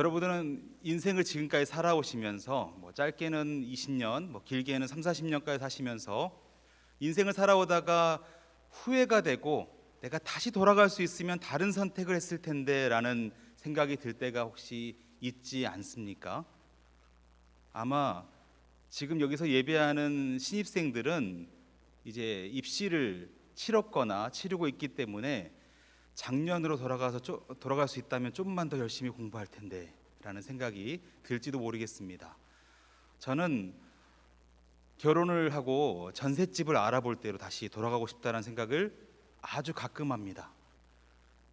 여러분들은 인생을 지금까지 살아오시면서 짧게는 20년, 길게는 3, 40년까지 사시면서 인생을 살아오다가 후회가 되고 내가 다시 돌아갈 수 있으면 다른 선택을 했을 텐데 라는 생각이 들 때가 혹시 있지 않습니까? 아마 지금 여기서 예배하는 신입생들은 이제 입시를 치렀거나 치르고 있기 때문에 작년으로 돌아갈 수 있다면 좀만 더 열심히 공부할 텐데 라는 생각이 들지도 모르겠습니다. 저는 결혼을 하고 전셋집을 알아볼 때로 다시 돌아가고 싶다는 생각을 아주 가끔 합니다.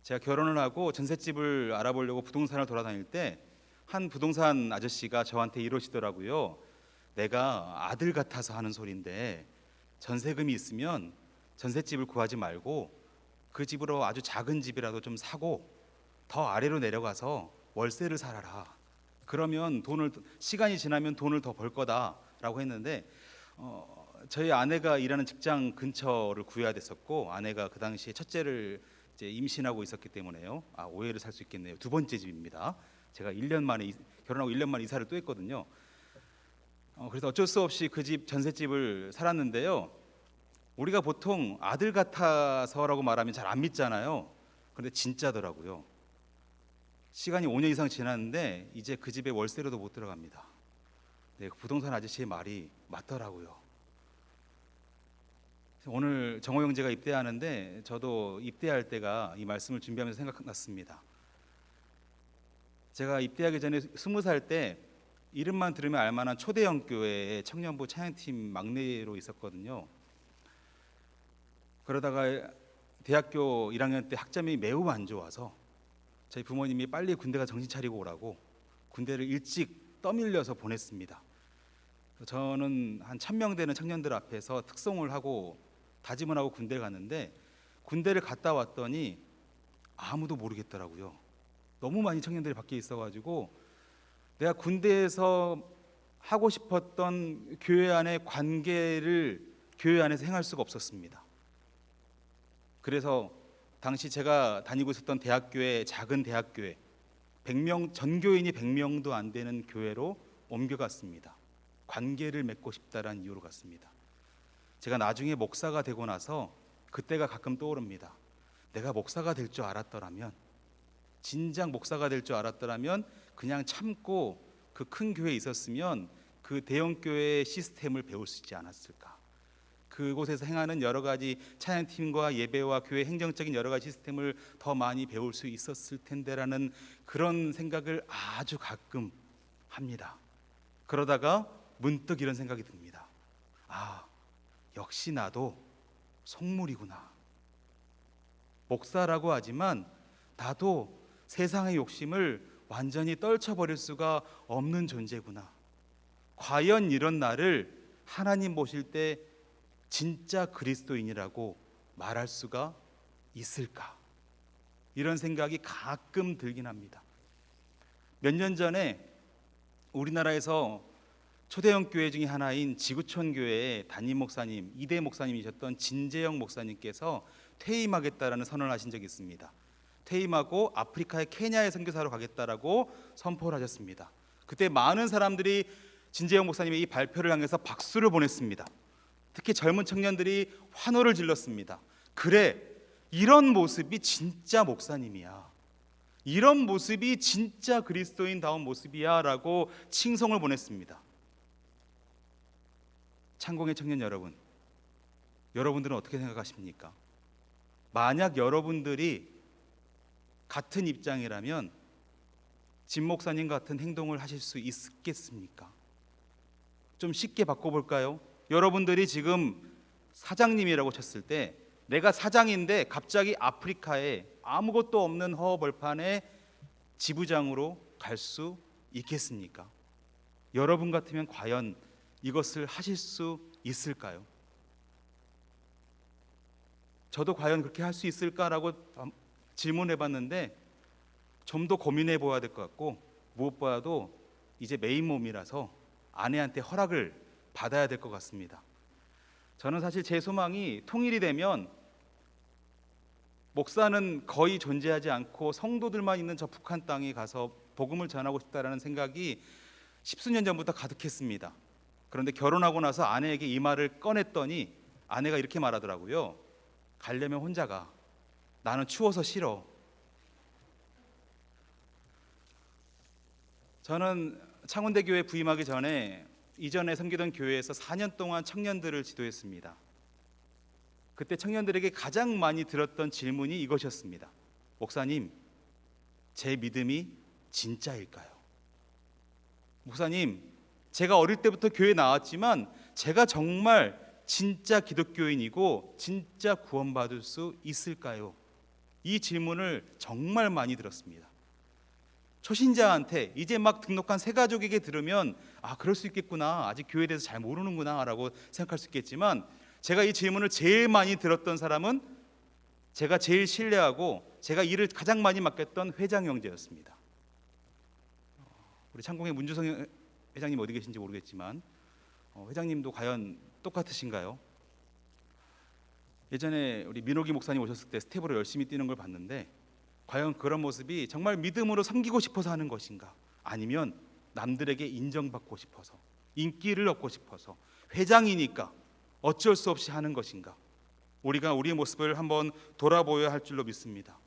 제가 결혼을 하고 전셋집을 알아보려고 부동산을 돌아다닐 때 한 부동산 아저씨가 저한테 이러시더라고요. 내가 아들 같아서 하는 소리인데 전세금이 있으면 전셋집을 구하지 말고 그 집으로 아주 작은 집이라도 좀 사고 더 아래로 내려가서 월세를 살아라. 그러면 시간이 지나면 돈을 더 벌 거다라고 했는데 저희 아내가 일하는 직장 근처를 구해야 됐었고 아내가 그 당시에 첫째를 이제 임신하고 있었기 때문에요. 오해를 살 수 있겠네요. 두 번째 집입니다. 제가 1년 만에 결혼하고 1년 만에 이사를 또 했거든요. 그래서 어쩔 수 없이 그 집 전셋집을 살았는데요. 우리가 보통 아들 같아서라고 말하면 잘 안 믿잖아요. 그런데 진짜더라고요. 시간이 5년 이상 지났는데 이제 그 집에 월세로도 못 들어갑니다. 네, 부동산 아저씨의 말이 맞더라고요. 오늘 정호 형제가 입대하는데 저도 입대할 때가 이 말씀을 준비하면서 생각났습니다. 제가 입대하기 전에 20살 때 이름만 들으면 알만한 초대형 교회의 청년부 찬양팀 막내로 있었거든요. 그러다가 대학교 1학년 때 학점이 매우 안 좋아서 저희 부모님이 빨리 군대가 정신 차리고 오라고 군대를 일찍 떠밀려서 보냈습니다. 저는 한 1000명 되는 청년들 앞에서 특송을 하고 다짐을 하고 군대를 갔는데 군대를 갔다 왔더니 아무도 모르겠더라고요. 너무 많이 청년들이 밖에 있어가지고 내가 군대에서 하고 싶었던 교회 안의 관계를 교회 안에서 행할 수가 없었습니다. 그래서 당시 제가 다니고 있었던 대학교의 작은 대학교에 100명 전교인이 100명도 안 되는 교회로 옮겨갔습니다. 관계를 맺고 싶다라는 이유로 갔습니다. 제가 나중에 목사가 되고 나서 그때가 가끔 떠오릅니다. 내가 목사가 될 줄 알았더라면, 진작 목사가 될 줄 알았더라면 그냥 참고 그 큰 교회에 있었으면 그 대형 교회의 시스템을 배울 수 있지 않았을까. 그곳에서 행하는 여러 가지 찬양팀과 예배와 교회 행정적인 여러 가지 시스템을 더 많이 배울 수 있었을 텐데라는 그런 생각을 아주 가끔 합니다. 그러다가 문득 이런 생각이 듭니다. 역시 나도 속물이구나. 목사라고 하지만 나도 세상의 욕심을 완전히 떨쳐버릴 수가 없는 존재구나. 과연 이런 나를 하나님 보실 때 진짜 그리스도인이라고 말할 수가 있을까? 이런 생각이 가끔 들긴 합니다. 몇 년 전에 우리나라에서 초대형 교회 중에 하나인 지구촌 교회의 담임 목사님, 2대 목사님이셨던 진재영 목사님께서 퇴임하겠다라는 선언을 하신 적이 있습니다. 퇴임하고 아프리카의 케냐에 선교사로 가겠다라고 선포를 하셨습니다. 그때 많은 사람들이 진재영 목사님의 이 발표를 향해서 박수를 보냈습니다. 특히 젊은 청년들이 환호를 질렀습니다. 그래, 이런 모습이 진짜 목사님이야. 이런 모습이 진짜 그리스도인다운 모습이야 라고 칭송을 보냈습니다. 창공의 청년 여러분, 여러분들은 어떻게 생각하십니까? 만약 여러분들이 같은 입장이라면 진 목사님 같은 행동을 하실 수 있겠습니까? 좀 쉽게 바꿔볼까요? 여러분들이 지금 사장님이라고 쳤을 때 내가 사장인데 갑자기 아프리카에 아무것도 없는 허허벌판에 지부장으로 갈 수 있겠습니까? 여러분 같으면 과연 이것을 하실 수 있을까요? 저도 과연 그렇게 할 수 있을까라고 질문해 봤는데 좀 더 고민해 보아야 될 것 같고, 무엇보다도 이제 메인 몸이라서 아내한테 허락을 받아야 될 것 같습니다. 저는 사실 제 소망이 통일이 되면 목사는 거의 존재하지 않고 성도들만 있는 저 북한 땅에 가서 복음을 전하고 싶다라는 생각이 십수년 전부터 가득했습니다. 그런데 결혼하고 나서 아내에게 이 말을 꺼냈더니 아내가 이렇게 말하더라고요. 가려면 혼자 가. 나는 추워서 싫어. 저는 창원대 교회 부임하기 전에 이전에 섬기던 교회에서 4년 동안 청년들을 지도했습니다. 그때 청년들에게 가장 많이 들었던 질문이 이것이었습니다. 목사님, 제 믿음이 진짜일까요? 목사님, 제가 어릴 때부터 교회 나왔지만 제가 정말 진짜 기독교인이고 진짜 구원받을 수 있을까요? 이 질문을 정말 많이 들었습니다. 초신자한테 이제 막 등록한 새 가족에게 들으면 그럴 수 있겠구나, 아직 교회에 대해서 잘 모르는구나 라고 생각할 수 있겠지만, 제가 이 질문을 제일 많이 들었던 사람은 제가 제일 신뢰하고 제가 일을 가장 많이 맡겼던 회장 형제였습니다. 우리 창공의 문주성 회장님 어디 계신지 모르겠지만 회장님도 과연 똑같으신가요? 예전에 우리 민호기 목사님 오셨을 때 스텝으로 열심히 뛰는 걸 봤는데, 과연 그런 모습이 정말 믿음으로 섬기고 싶어서 하는 것인가, 아니면 남들에게 인정받고 싶어서, 인기를 얻고 싶어서, 회장이니까 어쩔 수 없이 하는 것인가? 우리가 우리의 모습을 한번 돌아보아야 할 줄로 믿습니다.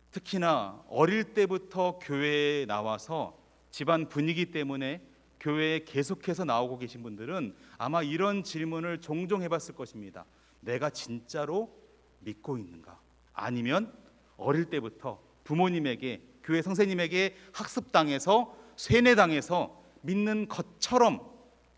특히나 어릴 때부터 교회에 나와서 집안 분위기 때문에 교회에 계속해서 나오고 계신 분들은 아마 이런 질문을 종종 해봤을 것입니다. 내가 진짜로 믿고 있는가? 아니면 어릴 때부터 부모님에게, 교회 선생님에게 학습당해서, 세뇌당해서 믿는 것처럼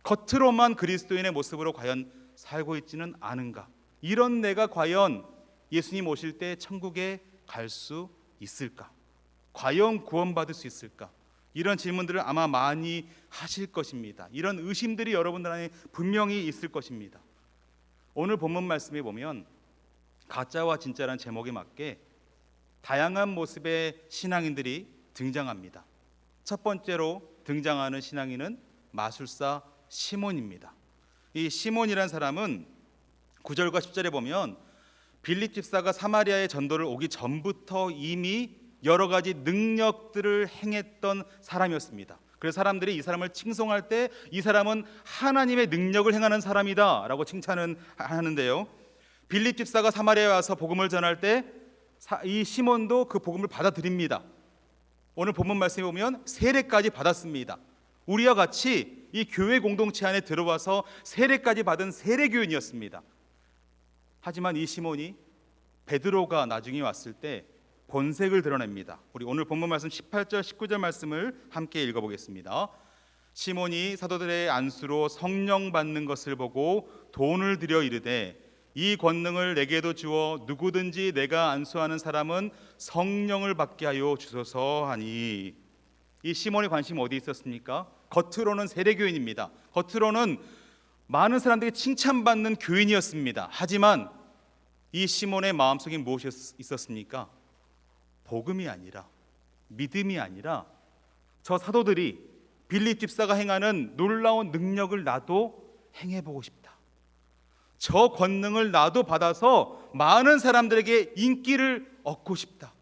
겉으로만 그리스도인의 모습으로 과연 살고 있지는 않은가? 이런 내가 과연 예수님 오실 때 천국에 갈 수 있을까? 과연 구원받을 수 있을까? 이런 질문들을 아마 많이 하실 것입니다. 이런 의심들이 여러분들 안에 분명히 있을 것입니다. 오늘 본문 말씀에 보면 가짜와 진짜라는 제목에 맞게 다양한 모습의 신앙인들이 등장합니다. 첫 번째로 등장하는 신앙인은 마술사 시몬입니다. 이 시몬이란 사람은 9절과 10절에 보면 빌립 집사가 사마리아의 전도를 오기 전부터 이미 여러 가지 능력들을 행했던 사람이었습니다. 그래서 사람들이 이 사람을 칭송할 때 이 사람은 하나님의 능력을 행하는 사람이다 라고 칭찬을 하는데요, 빌립 집사가 사마리아에 와서 복음을 전할 때 이 시몬도 그 복음을 받아들입니다. 오늘 본문 말씀에 보면 세례까지 받았습니다. 우리와 같이 이 교회 공동체 안에 들어와서 세례까지 받은 세례교인이었습니다. 하지만 이 시몬이 베드로가 나중에 왔을 때 본색을 드러냅니다. 우리 오늘 본문 말씀 18절 19절 말씀을 함께 읽어보겠습니다. 시몬이 사도들의 안수로 성령 받는 것을 보고 돈을 들여 이르되 이 권능을 내게도 주어 누구든지 내가 안수하는 사람은 성령을 받게 하여 주소서 하니. 이 시몬의 관심이 어디 있었습니까? 겉으로는 세례교인입니다. 겉으로는 많은 사람들이 칭찬받는 교인이었습니다. 하지만 이 시몬의 마음속에 무엇이 있었습니까? 복음이 아니라, 믿음이 아니라 저 사도들이 빌립 집사가 행하는 놀라운 능력을 나도 행해보고 싶다. 저 권능을 나도 받아서 많은 사람들에게 인기를 얻고 싶다.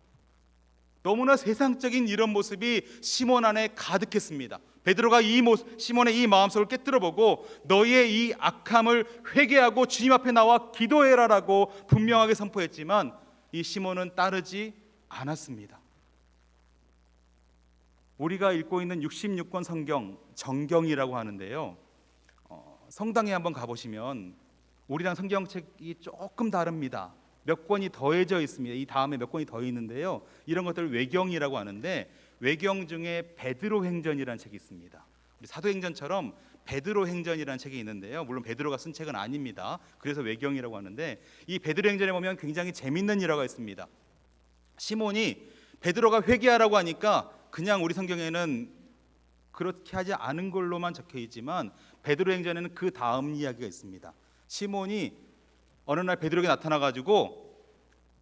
너무나 세상적인 이런 모습이 시몬 안에 가득했습니다. 베드로가 시몬의 이 마음속을 깨뜨려보고 너희의 이 악함을 회개하고 주님 앞에 나와 기도해라라고 분명하게 선포했지만 이 시몬은 따르지 않았습니다. 우리가 읽고 있는 66권 성경, 정경이라고 하는데요, 성당에 한번 가보시면 우리랑 성경책이 조금 다릅니다. 몇 권이 더해져 있습니다. 이 다음에 몇 권이 더 있는데요, 이런 것들을 외경이라고 하는데, 외경 중에 베드로 행전이라는 책이 있습니다. 우리 사도행전처럼 베드로 행전이라는 책이 있는데요, 물론 베드로가 쓴 책은 아닙니다. 그래서 외경이라고 하는데, 이 베드로 행전에 보면 굉장히 재밌는 일화가 있습니다. 시몬이 베드로가 회개하라고 하니까 그냥 우리 성경에는 그렇게 하지 않은 걸로만 적혀 있지만 베드로 행전에는 그 다음 이야기가 있습니다. 시몬이 어느 날 베드로에게 나타나가지고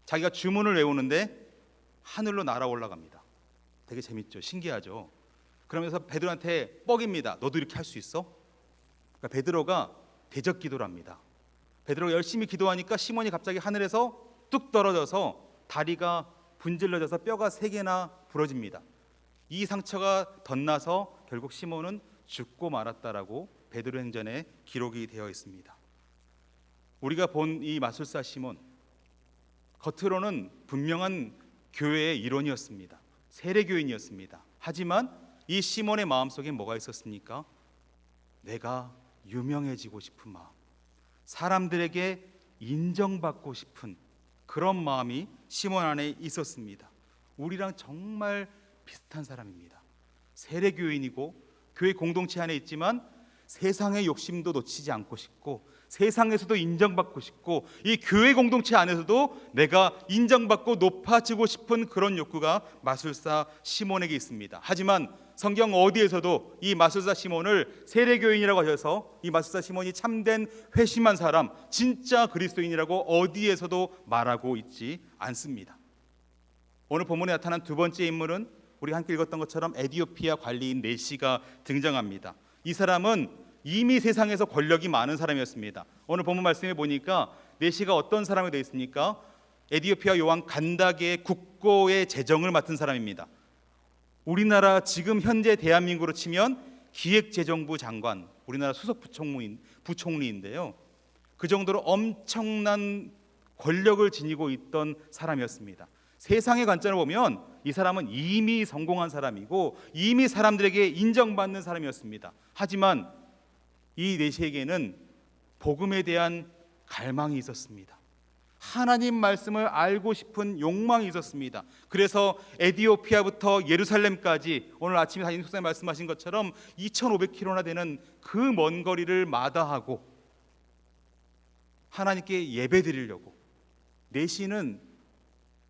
자기가 주문을 외우는데 하늘로 날아 올라갑니다. 되게 재밌죠, 신기하죠. 그러면서 베드로한테 뻑입니다. 너도 이렇게 할 수 있어? 그러니까 베드로가 대적 기도를 합니다. 베드로가 열심히 기도하니까 시몬이 갑자기 하늘에서 뚝 떨어져서 다리가 분질러져서 뼈가 3개나 부러집니다. 이 상처가 덧나서 결국 시몬은 죽고 말았다라고 베드로행전에 기록이 되어 있습니다. 우리가 본 이 마술사 시몬, 겉으로는 분명한 교회의 일원이었습니다. 세례교인이었습니다. 하지만 이 시몬의 마음속에 뭐가 있었습니까? 내가 유명해지고 싶은 마음, 사람들에게 인정받고 싶은 그런 마음이 시몬 안에 있었습니다. 우리랑 정말 비슷한 사람입니다. 세례교인이고 교회 공동체 안에 있지만 세상의 욕심도 놓치지 않고 싶고 세상에서도 인정받고 싶고 이 교회 공동체 안에서도 내가 인정받고 높아지고 싶은 그런 욕구가 마술사 시몬에게 있습니다. 하지만 성경 어디에서도 이 마술사 시몬을 세례교인이라고 하셔서 이 마술사 시몬이 참된 회심한 사람, 진짜 그리스도인이라고 어디에서도 말하고 있지 않습니다. 오늘 본문에 나타난 두 번째 인물은 우리 함께 읽었던 것처럼 에디오피아 관리인 네시가 등장합니다. 이 사람은 이미 세상에서 권력이 많은 사람이었습니다. 오늘 본문 말씀에 보니까 네시가 어떤 사람이 되어 있습니까? 에디오피아 요왕 간다게의 국고의 재정을 맡은 사람입니다. 우리나라 지금 현재 대한민국으로 치면 기획재정부 장관, 우리나라 수석 부총리인데요. 그 정도로 엄청난 권력을 지니고 있던 사람이었습니다. 세상의 관점으로 보면 이 사람은 이미 성공한 사람이고 이미 사람들에게 인정받는 사람이었습니다. 하지만 이 네시에게는 복음에 대한 갈망이 있었습니다. 하나님 말씀을 알고 싶은 욕망이 있었습니다. 그래서 에디오피아부터 예루살렘까지 오늘 아침에 다니는 목사님 말씀하신 것처럼 2,500km나 되는 그 먼 거리를 마다하고 하나님께 예배드리려고, 네시는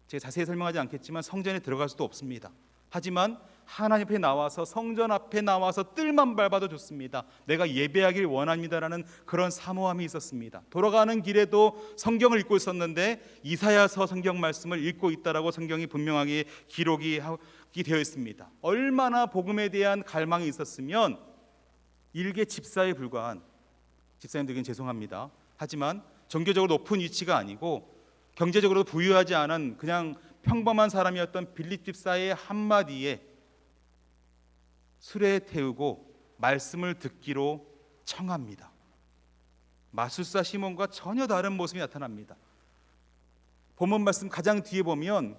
제가 자세히 설명하지 않겠지만 성전에 들어갈 수도 없습니다. 하지만 하나님 앞에 나와서 성전 앞에 나와서 뜰만 밟아도 좋습니다. 내가 예배하길 원합니다라는 그런 사모함이 있었습니다. 돌아가는 길에도 성경을 읽고 있었는데 이사야서 성경 말씀을 읽고 있다라고 성경이 분명하게 기록이 되어 있습니다. 얼마나 복음에 대한 갈망이 있었으면 일개 집사에 불과한, 집사님들에겐 죄송합니다. 하지만 종교적으로 높은 위치가 아니고 경제적으로 부유하지 않은 그냥 평범한 사람이었던 빌립 집사의 한마디에 수레에 태우고 말씀을 듣기로 청합니다. 마술사 시몬과 전혀 다른 모습이 나타납니다. 본문 말씀 가장 뒤에 보면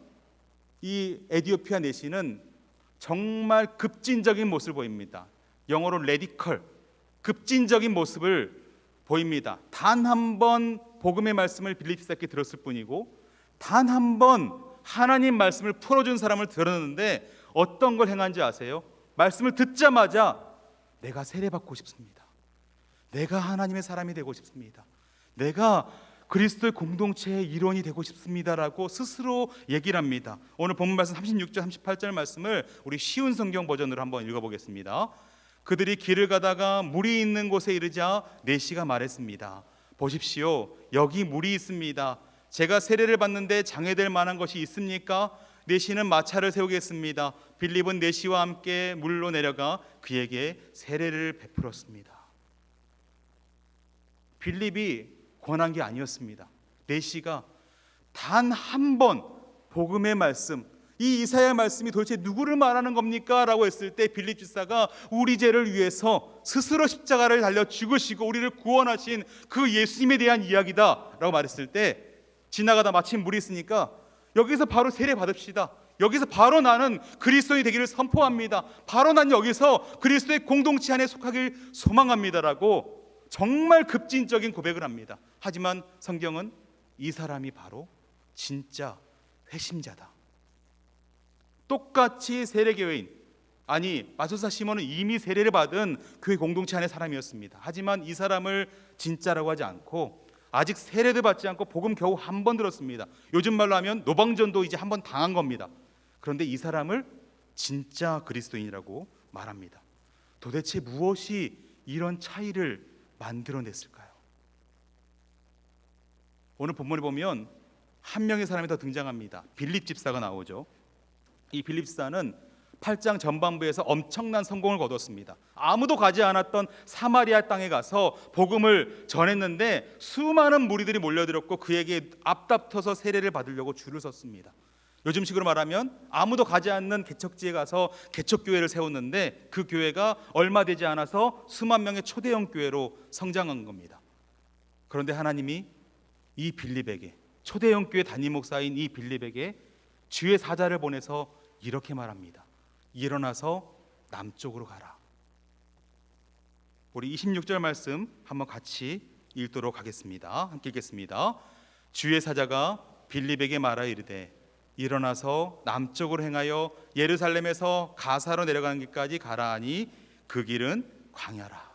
이 에디오피아 네시는 정말 급진적인 모습을 보입니다. 영어로 레디컬, 급진적인 모습을 보입니다. 단 한 번 복음의 말씀을 빌립 집사께 들었을 뿐이고 단 한 번 하나님 말씀을 풀어준 사람을 들었는데 어떤 걸 행한지 아세요? 말씀을 듣자마자 내가 세례받고 싶습니다. 내가 하나님의 사람이 되고 싶습니다. 내가 그리스도의 공동체의 일원이 되고 싶습니다라고 스스로 얘기를 합니다. 오늘 본문 말씀 36절 38절 말씀을 우리 쉬운 성경 버전으로 한번 읽어보겠습니다. 그들이 길을 가다가 물이 있는 곳에 이르자 네시가 말했습니다. 보십시오, 여기 물이 있습니다. 제가 세례를 받는데 장애될 만한 것이 있습니까? 네시는 마차를 세우겠습니다. 빌립은 네시와 함께 물로 내려가 그에게 세례를 베풀었습니다. 빌립이 권한 게 아니었습니다. 네시가 단 한 번 복음의 말씀, 이 이사야 말씀이 도대체 누구를 말하는 겁니까? 라고 했을 때 빌립 집사가 우리 죄를 위해서 스스로 십자가를 달려 죽으시고 우리를 구원하신 그 예수님에 대한 이야기다 라고 말했을 때 지나가다 마침 물이 있으니까 여기서 바로 세례 받읍시다. 여기서 바로 나는 그리스도인이 되기를 선포합니다. 바로 난 여기서 그리스도의 공동체 안에 속하길 소망합니다라고 정말 급진적인 고백을 합니다. 하지만 성경은 이 사람이 바로 진짜 회심자다. 똑같이 세례교인, 아니 마술사 시몬은 이미 세례를 받은 교회 공동체 안의 사람이었습니다. 하지만 이 사람을 진짜라고 하지 않고 아직 세례도 받지 않고 복음 겨우 한 번 들었습니다. 요즘 말로 하면 노방전도 이제 한 번 당한 겁니다. 그런데 이 사람을 진짜 그리스도인이라고 말합니다. 도대체 무엇이 이런 차이를 만들어냈을까요? 오늘 본문에 보면 한 명의 사람이 더 등장합니다. 빌립 집사가 나오죠. 이 빌립 집사는 8장 전반부에서 엄청난 성공을 거뒀습니다. 아무도 가지 않았던 사마리아 땅에 가서 복음을 전했는데 수많은 무리들이 몰려들었고 그에게 앞다퉈서 세례를 받으려고 줄을 섰습니다. 요즘식으로 말하면 아무도 가지 않는 개척지에 가서 개척교회를 세웠는데 그 교회가 얼마 되지 않아서 수만 명의 초대형 교회로 성장한 겁니다. 그런데 하나님이 이 빌립에게, 초대형 교회 담임 목사인 이 빌립에게 주의 사자를 보내서 이렇게 말합니다. 일어나서 남쪽으로 가라. 우리 26절 말씀 한번 같이 읽도록 하겠습니다. 함께 읽겠습니다. 주의 사자가 빌립에게 말하 이르되 일어나서 남쪽으로 행하여 예루살렘에서 가사로 내려가는 길까지 가라 하니 그 길은 광야라.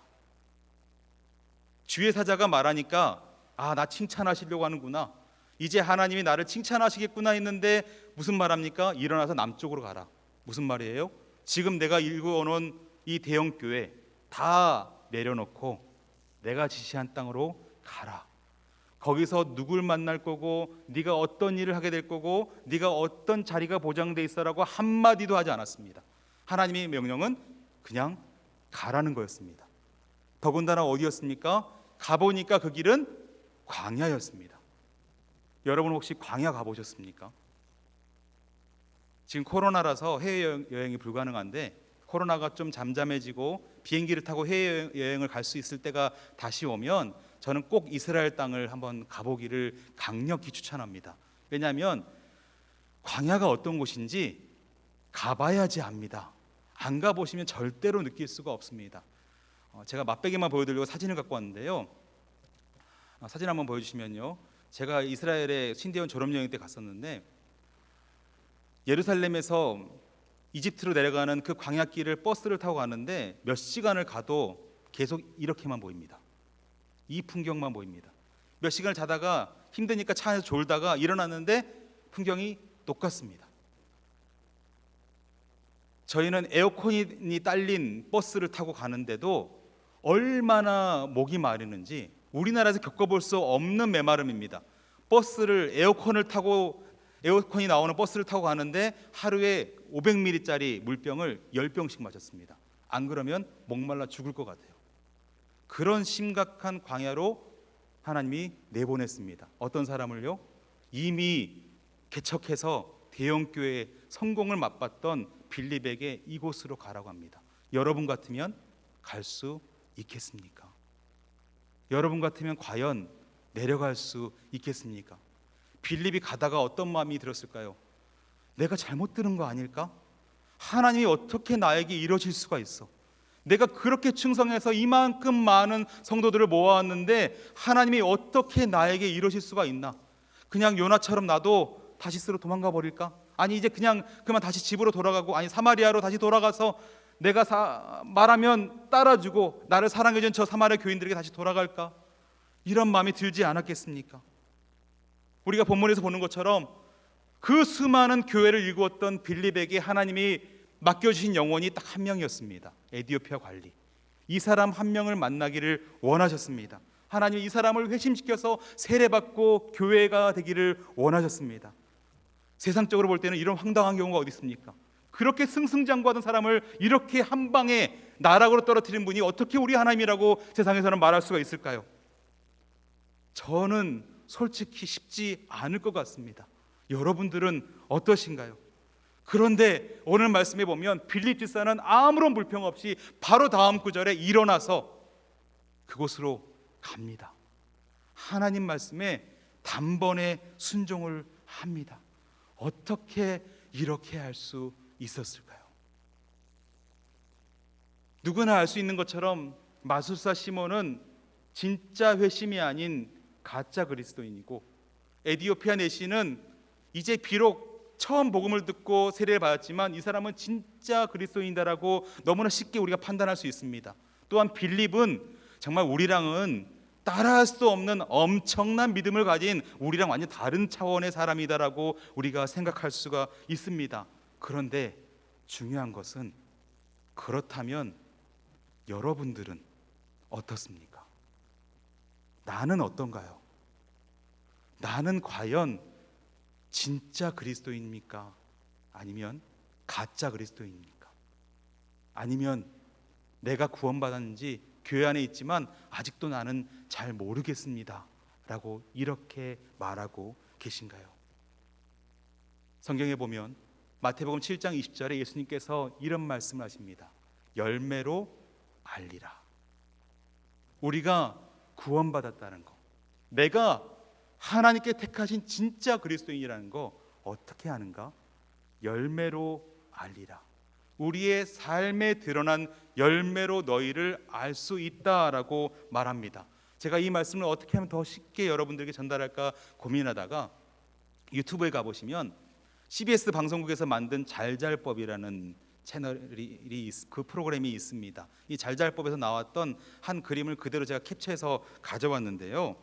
주의 사자가 말하니까 나 칭찬하시려고 하는구나, 이제 하나님이 나를 칭찬하시겠구나 했는데 무슨 말합니까? 일어나서 남쪽으로 가라. 무슨 말이에요? 지금 내가 일구어놓은 이 대형 교회 다 내려놓고 내가 지시한 땅으로 가라. 거기서 누굴 만날 거고 네가 어떤 일을 하게 될 거고 네가 어떤 자리가 보장돼 있어라고 한마디도 하지 않았습니다. 하나님의 명령은 그냥 가라는 거였습니다. 더군다나 어디였습니까? 가보니까 그 길은 광야였습니다. 여러분 혹시 광야 가보셨습니까? 지금 코로나라서 해외여행이 불가능한데 코로나가 좀 잠잠해지고 비행기를 타고 해외여행을 갈 수 있을 때가 다시 오면 저는 꼭 이스라엘 땅을 한번 가보기를 강력히 추천합니다. 왜냐하면 광야가 어떤 곳인지 가봐야지 압니다. 안 가보시면 절대로 느낄 수가 없습니다. 제가 맛배기만 보여드리려고 사진을 갖고 왔는데요. 사진 한번 보여주시면요. 제가 이스라엘에 신대원 졸업여행 때 갔었는데 예루살렘에서 이집트로 내려가는 그 광야길을 버스를 타고 가는데 몇 시간을 가도 계속 이렇게만 보입니다. 이 풍경만 보입니다. 몇 시간을 자다가 힘드니까 차 안에서 졸다가 일어났는데 풍경이 똑같습니다. 저희는 에어컨이 딸린 버스를 타고 가는데도 얼마나 목이 마르는지 우리나라에서 겪어볼 수 없는 메마름입니다. 에어컨이 나오는 버스를 타고 가는데 하루에 500ml짜리 물병을 10병씩 마셨습니다. 안 그러면 목말라 죽을 것 같아요. 그런 심각한 광야로 하나님이 내보냈습니다. 어떤 사람을요? 이미 개척해서 대형교회의 성공을 맛봤던 빌립에게 이곳으로 가라고 합니다. 여러분 같으면 갈 수 있겠습니까? 여러분 같으면 과연 내려갈 수 있겠습니까? 빌립이 가다가 어떤 마음이 들었을까요? 내가 잘못 들은 거 아닐까? 하나님이 어떻게 나에게 이러실 수가 있어? 내가 그렇게 충성해서 이만큼 많은 성도들을 모아왔는데 하나님이 어떻게 나에게 이러실 수가 있나? 그냥 요나처럼 나도 다시스로 도망가 버릴까? 아니 이제 그만 다시 집으로 돌아가고, 아니 사마리아로 다시 돌아가서 내가 말하면 따라주고 나를 사랑해준 저 사마리아 교인들에게 다시 돌아갈까? 이런 마음이 들지 않았겠습니까? 우리가 본문에서 보는 것처럼 그 수많은 교회를 일구었던 빌립에게 하나님이 맡겨주신 영혼이 딱 한 명이었습니다. 에디오피아 관리. 이 사람 한 명을 만나기를 원하셨습니다. 하나님이 이 사람을 회심시켜서 세례받고 교회가 되기를 원하셨습니다. 세상적으로 볼 때는 이런 황당한 경우가 어디 있습니까? 그렇게 승승장구하던 사람을 이렇게 한 방에 나락으로 떨어뜨린 분이 어떻게 우리 하나님이라고 세상에서는 말할 수가 있을까요? 저는 솔직히 쉽지 않을 것 같습니다. 여러분들은 어떠신가요? 그런데 오늘 말씀에 보면 빌립 집사는 아무런 불평 없이 바로 다음 구절에 일어나서 그곳으로 갑니다. 하나님 말씀에 단번에 순종을 합니다. 어떻게 이렇게 할 수 있었을까요? 누구나 알 수 있는 것처럼 마술사 시몬은 진짜 회심이 아닌 가짜 그리스도인이고, 에디오피아 내시는 이제 비록 처음 복음을 듣고 세례를 받았지만 이 사람은 진짜 그리스도인이다라고 너무나 쉽게 우리가 판단할 수 있습니다. 또한 빌립은 정말 우리랑은 따라할 수 없는 엄청난 믿음을 가진 우리랑 완전 다른 차원의 사람이다라고 우리가 생각할 수가 있습니다. 그런데 중요한 것은, 그렇다면 여러분들은 어떻습니까? 나는 어떤가요? 나는 과연 진짜 그리스도인입니까? 아니면 가짜 그리스도인입니까? 아니면 내가 구원받았는지 교회 안에 있지만 아직도 나는 잘 모르겠습니다 라고 이렇게 말하고 계신가요? 성경에 보면 마태복음 7장 20절에 예수님께서 이런 말씀을 하십니다. 열매로 알리라. 우리가 구원받았다는 거, 내가 하나님께 택하신 진짜 그리스도인이라는 거 어떻게 아는가? 열매로 알리라. 우리의 삶에 드러난 열매로 너희를 알 수 있다라고 말합니다. 제가 이 말씀을 어떻게 하면 더 쉽게 여러분들에게 전달할까 고민하다가 유튜브에 가보시면 CBS 방송국에서 만든 잘잘법이라는 채널이 그 프로그램이 있습니다. 이 잘잘법에서 나왔던 한 그림을 그대로 제가 캡처해서 가져왔는데요.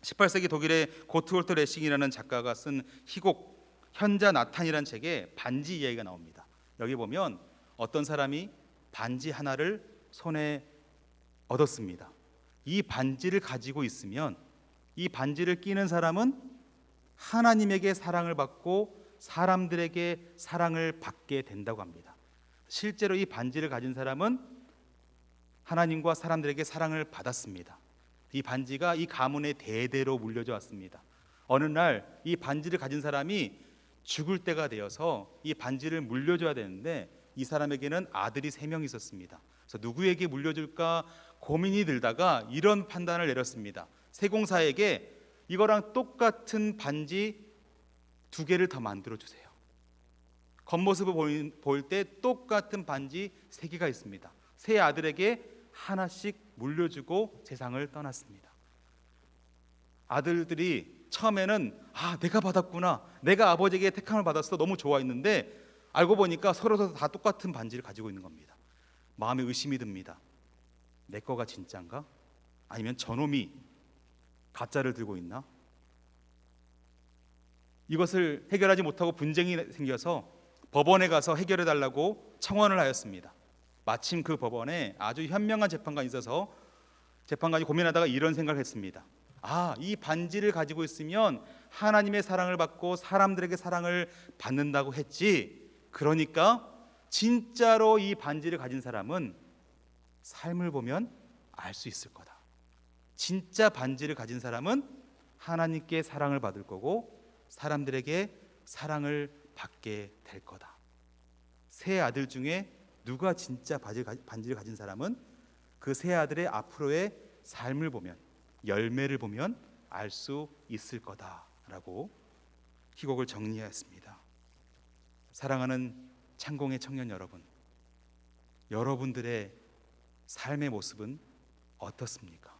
18세기 독일의 고트홀트 레싱이라는 작가가 쓴 희곡 현자 나탄이라는 책에 반지 이야기가 나옵니다. 여기 보면 어떤 사람이 반지 하나를 손에 얻었습니다. 이 반지를 가지고 있으면 이 반지를 끼는 사람은 하나님에게 사랑을 받고 사람들에게 사랑을 받게 된다고 합니다. 실제로 이 반지를 가진 사람은 하나님과 사람들에게 사랑을 받았습니다. 이 반지가 이 가문의 대대로 물려져 왔습니다. 어느 날 이 반지를 가진 사람이 죽을 때가 되어서 이 반지를 물려줘야 되는데 이 사람에게는 아들이 3명 있었습니다. 그래서 누구에게 물려줄까 고민이 들다가 이런 판단을 내렸습니다. 세공사에게 이거랑 똑같은 반지 2개를 더 만들어 주세요. 겉모습을 보일 때 똑같은 반지 3개가 있습니다. 세 아들에게 하나씩 물려주고 세상을 떠났습니다. 아들들이 처음에는 내가 받았구나, 내가 아버지에게 택함을 받았어, 너무 좋아했는데 알고 보니까 서로 다 똑같은 반지를 가지고 있는 겁니다. 마음에 의심이 듭니다. 내 거가 진짜인가? 아니면 저놈이 가짜를 들고 있나? 이것을 해결하지 못하고 분쟁이 생겨서 법원에 가서 해결해 달라고 청원을 하였습니다. 마침 그 법원에 아주 현명한 재판관이 있어서 재판관이 고민하다가 이런 생각을 했습니다. 이 반지를 가지고 있으면 하나님의 사랑을 받고 사람들에게 사랑을 받는다고 했지. 그러니까 진짜로 이 반지를 가진 사람은 삶을 보면 알 수 있을 거다. 진짜 반지를 가진 사람은 하나님께 사랑을 받을 거고 사람들에게 사랑을 받게 될 거다. 세 아들 중에 누가 진짜 반지를 가진 사람은 그 세 아들의 앞으로의 삶을 보면, 열매를 보면 알 수 있을 거다라고 희곡을 정리하였습니다. 사랑하는 창공의 청년 여러분, 여러분들의 삶의 모습은 어떻습니까?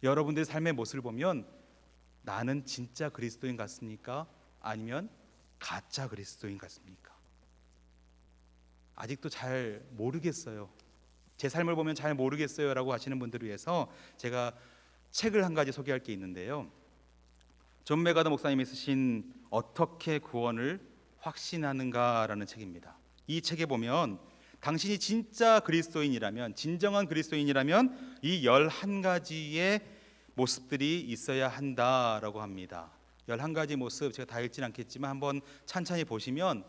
여러분들의 삶의 모습을 보면 나는 진짜 그리스도인 같습니까? 아니면 가짜 그리스도인 같습니까? 아직도 잘 모르겠어요. 제 삶을 보면 잘 모르겠어요 라고 하시는 분들을 위해서 제가 책을 한 가지 소개할 게 있는데요. 존 메가더 목사님이 쓰신 어떻게 구원을 확신하는가라는 책입니다. 이 책에 보면 당신이 진짜 그리스도인이라면, 진정한 그리스도인이라면 이 11가지의 모습들이 있어야 한다라고 합니다. 11가지 모습 제가 다 읽지는 않겠지만 한번 찬찬히 보시면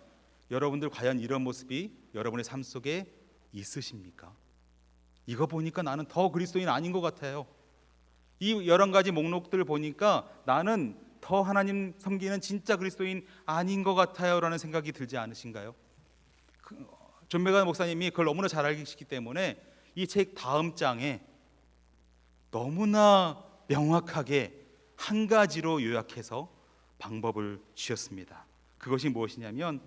여러분들 과연 이런 모습이 여러분의 삶 속에 있으십니까? 이거 보니까 나는 더 그리스도인 아닌 것 같아요. 이 11가지 목록들을 보니까 나는 더 하나님 섬기는 진짜 그리스도인 아닌 것 같아요 라는 생각이 들지 않으신가요? 존 메가더 목사님이 그걸 너무나 잘 알기 때문에 이 책 다음 장에 너무나 명확하게 한 가지로 요약해서 방법을 주셨습니다. 그것이 무엇이냐면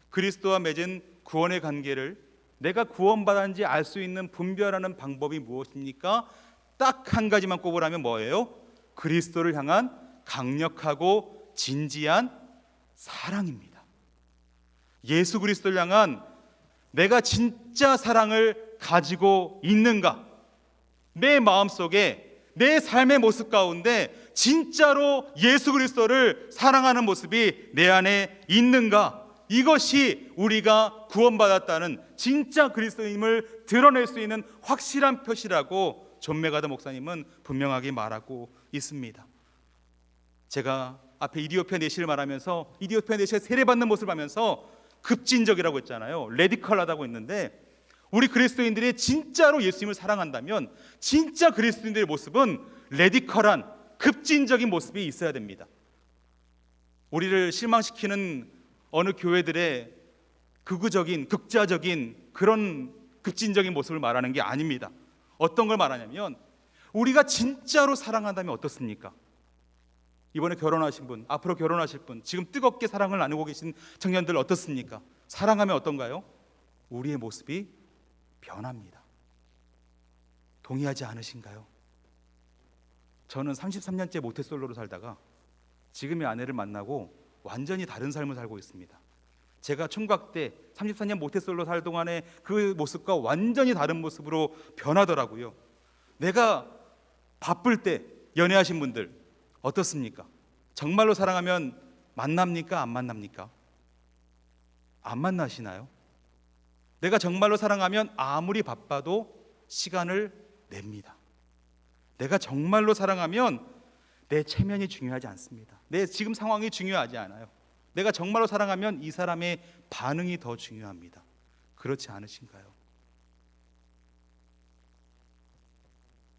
그리스도와 맺은 구원의 관계를 내가 구원받았는지 알 수 있는 분별하는 방법이 무엇입니까? 딱 한 가지만 꼽으라면 뭐예요? 그리스도를 향한 강력하고 진지한 사랑입니다. 예수 그리스도를 향한 내가 진짜 사랑을 가지고 있는가? 내 마음속에 내 삶의 모습 가운데 진짜로 예수 그리스도를 사랑하는 모습이 내 안에 있는가? 이것이 우리가 구원받았다는 진짜 그리스도임을 드러낼 수 있는 확실한 표시라고 존 메가더 목사님은 분명하게 말하고 있습니다. 제가 앞에 이디오피아 내시를 말하면서 이디오피아 내시가 세례받는 모습을 하면서 급진적이라고 했잖아요. 레디컬하다고 했는데 우리 그리스도인들이 진짜로 예수님을 사랑한다면 진짜 그리스도인들의 모습은 레디컬한 급진적인 모습이 있어야 됩니다. 우리를 실망시키는 어느 교회들의 극우적인, 극자적인 그런 급진적인 모습을 말하는 게 아닙니다. 어떤 걸 말하냐면 우리가 진짜로 사랑한다면 어떻습니까? 이번에 결혼하신 분, 앞으로 결혼하실 분, 지금 뜨겁게 사랑을 나누고 계신 청년들 어떻습니까? 사랑하면 어떤가요? 우리의 모습이 변합니다. 동의하지 않으신가요? 저는 33년째 모태솔로로 살다가 지금의 아내를 만나고 완전히 다른 삶을 살고 있습니다. 제가 총각 때 34년 모태솔로 살 동안의 그 모습과 완전히 다른 모습으로 변하더라고요. 내가 바쁠 때 연애하신 분들 어떻습니까? 정말로 사랑하면 만납니까? 안 만납니까? 안 만나시나요? 내가 정말로 사랑하면 아무리 바빠도 시간을 냅니다. 내가 정말로 사랑하면 내 체면이 중요하지 않습니다. 내 지금 상황이 중요하지 않아요. 내가 정말로 사랑하면 이 사람의 반응이 더 중요합니다. 그렇지 않으신가요?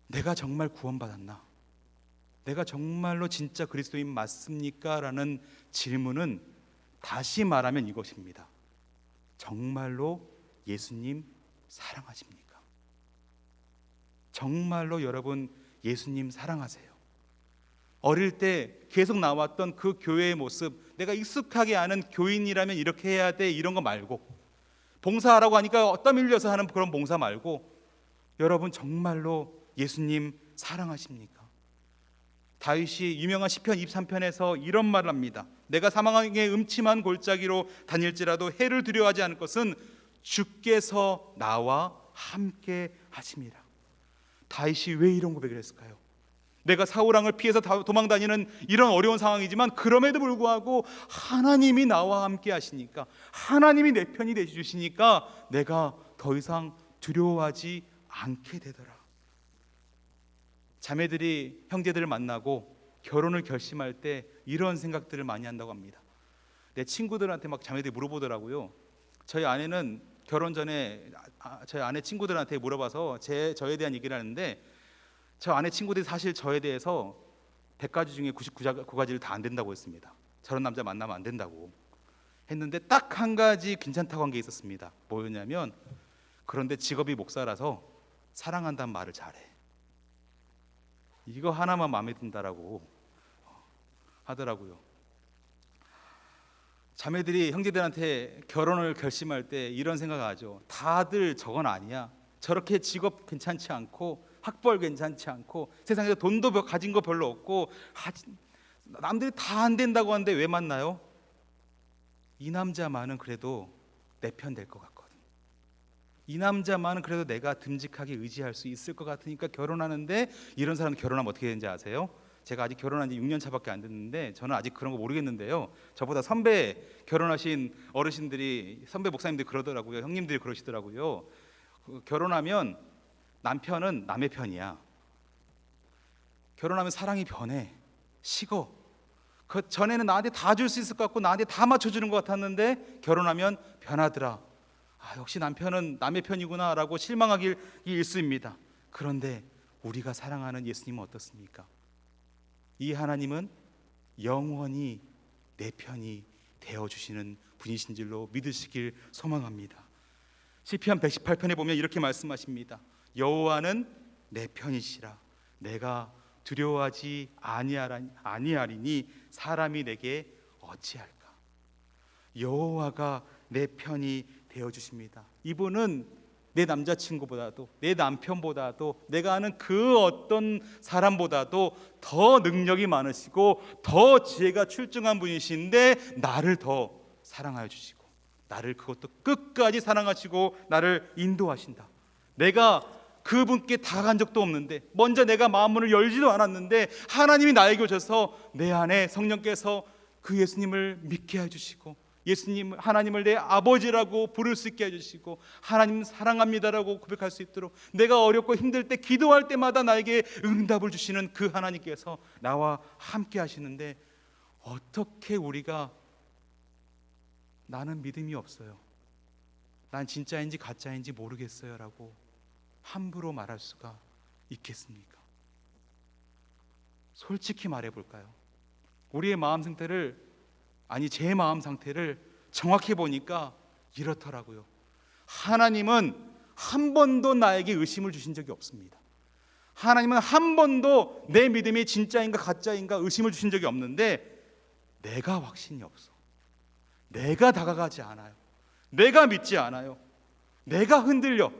내가 정말 구원받았나? 내가 정말로 진짜 그리스도인 맞습니까? 라는 질문은 다시 말하면 이것입니다. 정말로 예수님 사랑하십니까? 정말로 여러분 예수님 사랑하세요? 어릴 때 계속 나왔던 그 교회의 모습, 내가 익숙하게 아는 교인이라면 이렇게 해야 돼 이런 거 말고, 봉사하라고 하니까 땀 흘려서 하는 그런 봉사 말고, 여러분 정말로 예수님 사랑하십니까? 다윗이 유명한 시편 23편에서 이런 말을 합니다. 내가 사망의 음침한 골짜기로 다닐지라도 해를 두려워하지 않을 것은 주께서 나와 함께 하심이라. 다윗이 왜 이런 고백을 했을까요? 내가 사울왕을 피해서 도망다니는 이런 어려운 상황이지만 그럼에도 불구하고 하나님이 나와 함께 하시니까, 하나님이 내 편이 되주시니까 내가 더 이상 두려워하지 않게 되더라. 자매들이 형제들을 만나고 결혼을 결심할 때 이런 생각들을 많이 한다고 합니다. 내 친구들한테 막 자매들이 물어보더라고요. 저희 아내는 결혼 전에 저희 아내 친구들한테 물어봐서 저에 대한 얘기를 하는데, 저 아내 친구들이 사실 저에 대해서 100가지 중에 99가지를 다 안 된다고 했습니다. 저런 남자 만나면 안 된다고 했는데 딱 한 가지 괜찮다고 한 게 있었습니다. 뭐였냐면, 그런데 직업이 목사라서 사랑한다는 말을 잘해. 이거 하나만 마음에 든다라고 하더라고요. 자매들이 형제들한테 결혼을 결심할 때 이런 생각하죠. 다들 저건 아니야. 저렇게 직업 괜찮지 않고 학벌 괜찮지 않고 세상에서 돈도 가진 거 별로 없고 남들이 다 안 된다고 하는데 왜 만나요? 이 남자만은 그래도 내 편 될 것 같거든. 이 남자만은 그래도 내가 듬직하게 의지할 수 있을 것 같으니까 결혼하는데, 이런 사람 결혼하면 어떻게 되는지 아세요? 제가 아직 결혼한 지 6년 차밖에 안 됐는데 저는 아직 그런 거 모르겠는데요. 저보다 선배 결혼하신 어르신들이, 선배 목사님들이 그러더라고요. 형님들이 그러시더라고요. 결혼하면 남편은 남의 편이야. 결혼하면 사랑이 변해, 식어. 그 전에는 나한테 다 줄 수 있을 것 같고 나한테 다 맞춰주는 것 같았는데 결혼하면 변하더라. 역시 남편은 남의 편이구나 라고 실망하길 일쑤입니다. 그런데 우리가 사랑하는 예수님은 어떻습니까? 이 하나님은 영원히 내 편이 되어주시는 분이신 줄로 믿으시길 소망합니다. 시편 118편에 보면 이렇게 말씀하십니다. 여호와는 내 편이시라. 내가 두려워하지 아니하리니 사람이 내게 어찌할까. 여호와가 내 편이 되어주십니다. 이분은 내 남자친구보다도 내 남편보다도 내가 아는 그 어떤 사람보다도 더 능력이 많으시고 더 지혜가 출중한 분이신데 나를 더 사랑하여 주시고, 나를 그것도 끝까지 사랑하시고 나를 인도하신다. 내가 그분께 다가간 적도 없는데, 먼저 내가 마음문을 열지도 않았는데 하나님이 나에게 오셔서 내 안에 성령께서 그 예수님을 믿게 해주시고, 예수님 하나님을 내 아버지라고 부를 수 있게 해주시고, 하나님 사랑합니다라고 고백할 수 있도록, 내가 어렵고 힘들 때 기도할 때마다 나에게 응답을 주시는 그 하나님께서 나와 함께 하시는데, 어떻게 우리가 나는 믿음이 없어요, 난 진짜인지 가짜인지 모르겠어요 라고 함부로 말할 수가 있겠습니까? 솔직히 말해 볼까요? 우리의 마음 상태를 아니 제 마음 상태를 정확히 보니까 이렇더라고요. 하나님은 한 번도 나에게 의심을 주신 적이 없습니다. 하나님은 한 번도 내 믿음이 진짜인가 가짜인가 의심을 주신 적이 없는데 내가 확신이 없어. 내가 다가가지 않아요. 내가 믿지 않아요. 내가 흔들려.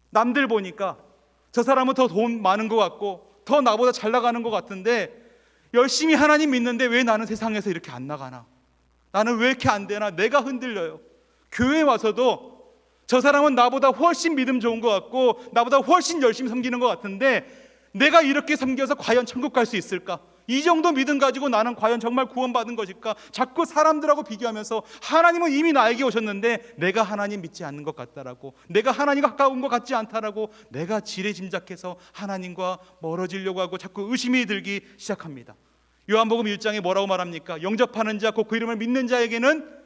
남들 보니까 저 사람은 더 돈 많은 것 같고 더 나보다 잘 나가는 것 같은데 열심히 하나님 믿는데 왜 나는 세상에서 이렇게 안 나가나? 나는 왜 이렇게 안 되나? 내가 흔들려요. 교회에 와서도 저 사람은 나보다 훨씬 믿음 좋은 것 같고 나보다 훨씬 열심히 섬기는 것 같은데 내가 이렇게 섬겨서 과연 천국 갈 수 있을까? 이 정도 믿음 가지고 나는 과연 정말 구원받은 것일까? 자꾸 사람들하고 비교하면서 하나님은 이미 나에게 오셨는데 내가 하나님 믿지 않는 것 같다라고, 내가 하나님과 가까운 것 같지 않다라고 내가 지레짐작해서 하나님과 멀어지려고 하고 자꾸 의심이 들기 시작합니다. 요한복음 1장에 뭐라고 말합니까? 영접하는 자, 곧 그 이름을 믿는 자에게는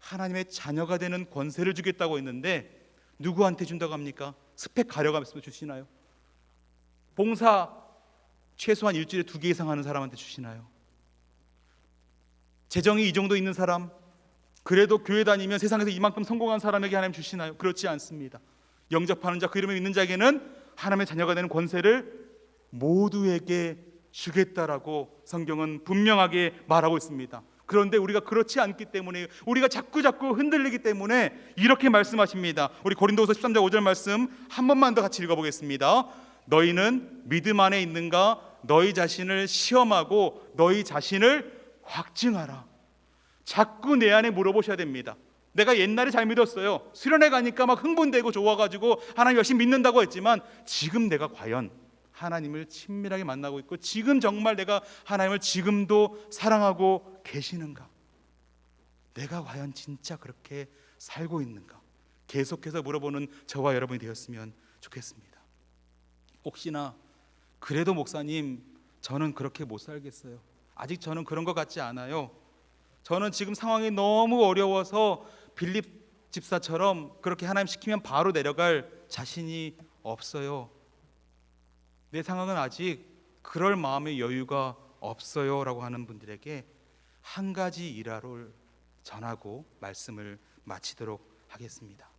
하나님의 자녀가 되는 권세를 주겠다고 했는데 누구한테 준다고 합니까? 스펙 가려가면서 주시나요? 봉사 최소한 일주일에 2개 이상 하는 사람한테 주시나요? 재정이 이 정도 있는 사람, 그래도 교회 다니면 세상에서 이만큼 성공한 사람에게 하나님 주시나요? 그렇지 않습니다. 영접하는 자, 그 이름을 믿는 자에게는 하나님의 자녀가 되는 권세를 모두에게 주겠다라고 성경은 분명하게 말하고 있습니다. 그런데 우리가 그렇지 않기 때문에, 우리가 자꾸 흔들리기 때문에 이렇게 말씀하십니다. 우리 고린도후서 13장 5절 말씀 한 번만 더 같이 읽어보겠습니다. 너희는 믿음 안에 있는가? 너희 자신을 시험하고 너희 자신을 확증하라. 자꾸 내 안에 물어보셔야 됩니다. 내가 옛날에 잘 믿었어요. 수련회 가니까 막 흥분되고 좋아가지고 하나님 열심히 믿는다고 했지만 지금 내가 과연 하나님을 친밀하게 만나고 있고 지금 정말 내가 하나님을 지금도 사랑하고 계시는가? 내가 과연 진짜 그렇게 살고 있는가? 계속해서 물어보는 저와 여러분이 되었으면 좋겠습니다. 혹시나 그래도 목사님 저는 그렇게 못 살겠어요. 아직 저는 그런 것 같지 않아요. 저는 지금 상황이 너무 어려워서 빌립 집사처럼 그렇게 하나님 시키면 바로 내려갈 자신이 없어요. 내 상황은 아직 그럴 마음의 여유가 없어요 라고 하는 분들에게 한 가지 일화를 전하고 말씀을 마치도록 하겠습니다.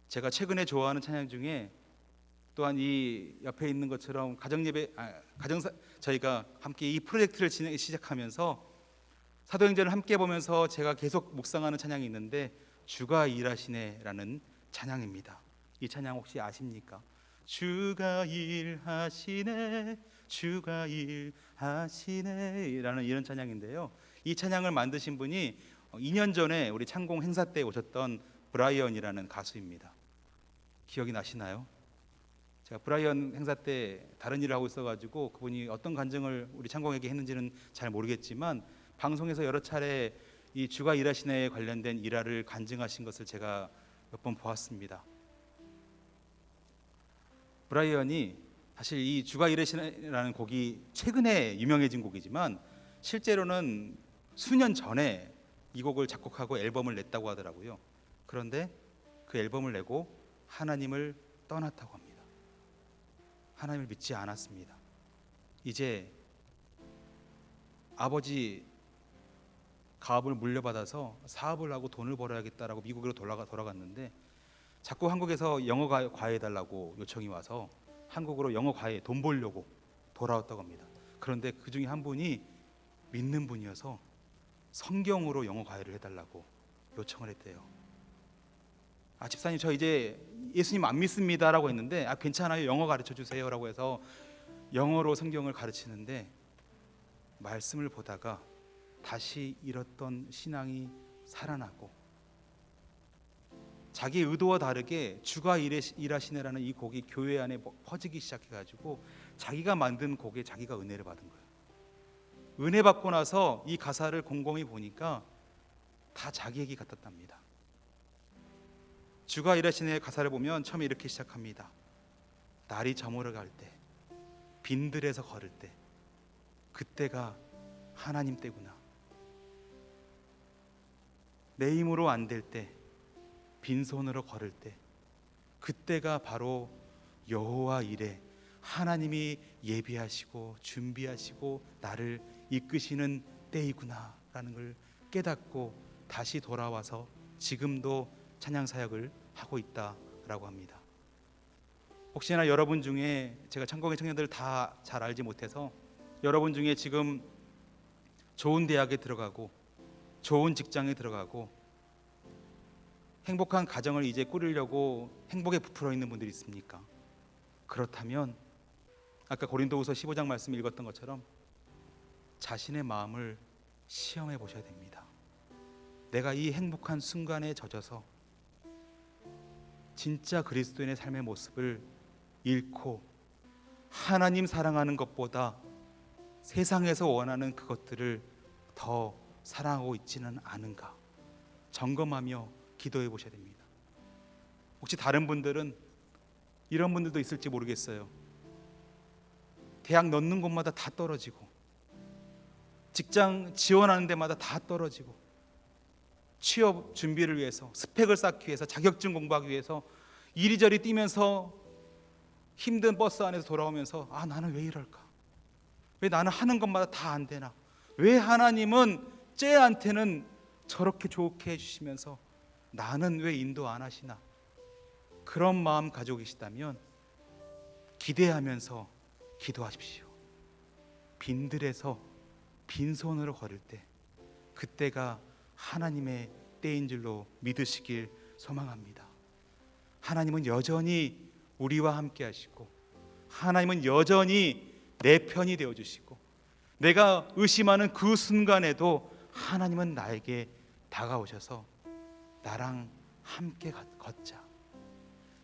제가 최근에 좋아하는 찬양 중에 또한 이 옆에 있는 것처럼 저희가 함께 이 프로젝트를 시작하면서 사도행전을 함께 보면서 제가 계속 묵상하는 찬양이 있는데 주가 일하시네라는 찬양입니다. 이 찬양 혹시 아십니까? 주가 일하시네, 주가 일하시네라는 이런 찬양인데요. 이 찬양을 만드신 분이 2년 전에 우리 창공 행사 때 오셨던 브라이언이라는 가수입니다. 기억이 나시나요? 제가 브라이언 행사 때 다른 일을 하고 있어가지고 그분이 어떤 간증을 우리 창공에게 했는지는 잘 모르겠지만 방송에서 여러 차례 이 주가 일하시네에 관련된 일화를 간증하신 것을 제가 몇 번 보았습니다. 브라이언이 사실 이 주가 일하시네라는 곡이 최근에 유명해진 곡이지만 실제로는 수년 전에 이 곡을 작곡하고 앨범을 냈다고 하더라고요. 그런데 그 앨범을 내고 하나님을 떠났다고 합니다. 하나님을 믿지 않았습니다. 이제 아버지 가업을 물려받아서 사업을 하고 돈을 벌어야겠다라고 미국으로 돌아갔는데 자꾸 한국에서 영어 과외해달라고 요청이 와서 한국으로 영어 과외 돈 벌려고 돌아왔다고 합니다. 그런데 그 중에 한 분이 믿는 분이어서 성경으로 영어 과외를 해달라고 요청을 했대요. 집사님 저 이제 예수님 안 믿습니다라고 했는데 괜찮아요, 영어 가르쳐 주세요라고 해서 영어로 성경을 가르치는데 말씀을 보다가 다시 잃었던 신앙이 살아나고 자기 의도와 다르게 주가 일하시네라는 이 곡이 교회 안에 퍼지기 시작해가지고 자기가 만든 곡에 자기가 은혜를 받은 거예요. 은혜 받고 나서 이 가사를 곰곰이 보니까 다 자기 얘기 같았답니다. 주가 일하시네 가사를 보면 처음에 이렇게 시작합니다. 날이 저물어 갈 때, 빈들에서 걸을 때, 그때가 하나님 때구나. 내 힘으로 안 될 때, 빈손으로 걸을 때, 그때가 바로 여호와 일에 하나님이 예비하시고 준비하시고 나를 이끄시는 때이구나라는 걸 깨닫고 다시 돌아와서 지금도 찬양 사역을 하고 있다라고 합니다. 혹시나 여러분 중에 제가 천공의 청년들 다 잘 알지 못해서 여러분 중에 지금 좋은 대학에 들어가고 좋은 직장에 들어가고 행복한 가정을 이제 꾸리려고 행복에 부풀어 있는 분들이 있습니까? 그렇다면 아까 고린도후서 15장 말씀 읽었던 것처럼 자신의 마음을 시험해 보셔야 됩니다. 내가 이 행복한 순간에 젖어서 진짜 그리스도인의 삶의 모습을 잃고 하나님 사랑하는 것보다 세상에서 원하는 그것들을 더 사랑하고 있지는 않은가 점검하며 기도해 보셔야 됩니다. 혹시 다른 분들은 이런 분들도 있을지 모르겠어요. 대학 넣는 곳마다 다 떨어지고 직장 지원하는 데마다 다 떨어지고 취업 준비를 위해서 스펙을 쌓기 위해서 자격증 공부하기 위해서 이리저리 뛰면서 힘든 버스 안에서 돌아오면서 나는 왜 이럴까? 왜 나는 하는 것마다 다 안 되나? 왜 하나님은 쟤한테는 저렇게 좋게 해주시면서 나는 왜 인도 안 하시나? 그런 마음 가지고 계시다면 기대하면서 기도하십시오. 빈들에서 빈손으로 걸을 때 그때가 하나님의 때인 줄로 믿으시길 소망합니다. 하나님은 여전히 우리와 함께 하시고 하나님은 여전히 내 편이 되어주시고 내가 의심하는 그 순간에도 하나님은 나에게 다가오셔서 나랑 함께 걷자,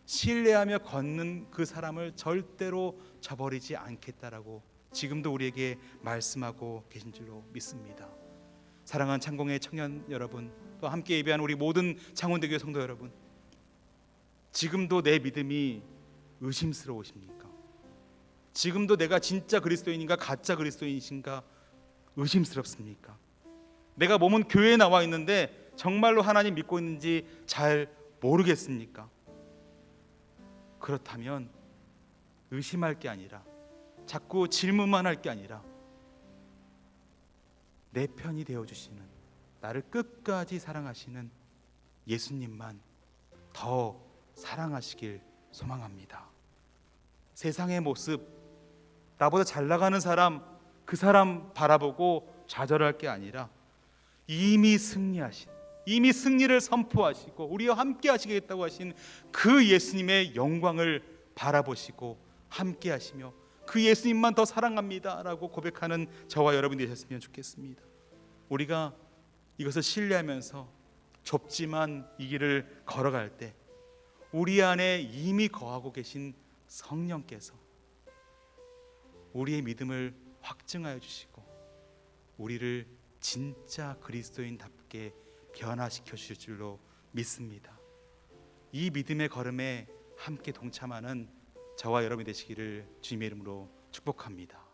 신뢰하며 걷는 그 사람을 절대로 저버리지 않겠다라고 지금도 우리에게 말씀하고 계신 줄로 믿습니다. 사랑하는 창공의 청년 여러분, 또 함께 예배하는 우리 모든 창원대교회 성도 여러분, 지금도 내 믿음이 의심스러우십니까? 지금도 내가 진짜 그리스도인인가 가짜 그리스도인이신가 의심스럽습니까? 내가 몸은 교회에 나와 있는데 정말로 하나님 믿고 있는지 잘 모르겠습니까? 그렇다면 의심할 게 아니라 자꾸 질문만 할 게 아니라 내 편이 되어주시는, 나를 끝까지 사랑하시는 예수님만 더 사랑하시길 소망합니다. 세상의 모습, 나보다 잘 나가는 사람, 그 사람 바라보고 좌절할 게 아니라 이미 승리하신, 이미 승리를 선포하시고 우리와 함께 하시겠다고 하신 그 예수님의 영광을 바라보시고 함께 하시며 그 예수님만 더 사랑합니다 라고 고백하는 저와 여러분이 되셨으면 좋겠습니다. 우리가 이것을 신뢰하면서 좁지만 이 길을 걸어갈 때 우리 안에 이미 거하고 계신 성령께서 우리의 믿음을 확증하여 주시고 우리를 진짜 그리스도인답게 변화시켜 주실 줄로 믿습니다. 이 믿음의 걸음에 함께 동참하는 저와 여러분이 되시기를 주님의 이름으로 축복합니다.